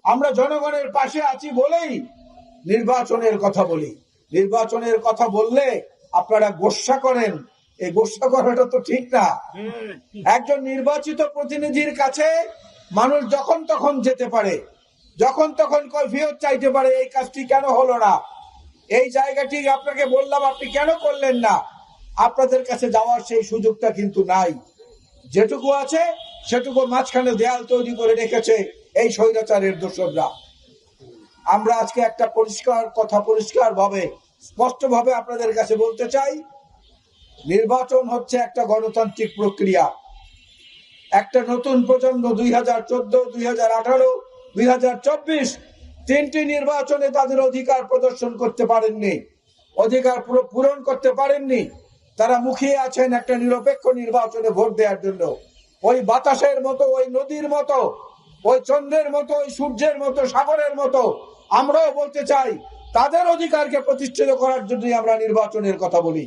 আমরা জনগণের পাশে আছি বলেই নির্বাচনের কথা বলি। নির্বাচনের কথা বললে আপনারা গোস্বা করেন, এই গোস্বা করাটা তো ঠিক না। একজন নির্বাচিত প্রতিনিধির কাছে মানুষ যখন তখন যেতে পারে, যখন তখন কৈফিয়ত চাইতে পারে, এই কাজটি কেন হলো না, এই জায়গাটি আপনাকে বললাম আপনি কেন করলেন না। আপনাদের কাছে যাওয়ার সেই সুযোগটা কিন্তু নাই। যেটুকু আছে সেটুকু মাঝখানে দেয়াল তৈরি করে রেখেছে এই স্বৈরাচারের দোসররা। আমরা আজকে একটা পরিষ্কার কথা, পরিষ্কার ভাবে, স্পষ্ট ভাবে আপনাদের কাছে বলতে চাই, নির্বাচন হচ্ছে একটা গণতান্ত্রিক প্রক্রিয়া। একটা নতুন প্রজন্ম 2014, 2018, 2024 তিনটি নির্বাচনে তাদের অধিকার প্রদর্শন করতে পারেননি, অধিকার পূরণ করতে পারেননি। তারা মুখিয়ে আছেন একটা নিরপেক্ষ নির্বাচনে ভোট দেওয়ার জন্য। ওই বাতাসের মতো, ওই নদীর মতো, ওই চন্দ্রের মতো, ওই সূর্যের মতো, সাগরের মতো আমরাও বলতে চাই তাদের অধিকারকে প্রতিষ্ঠিত করার জন্যই আমরা নির্বাচনের কথা বলি।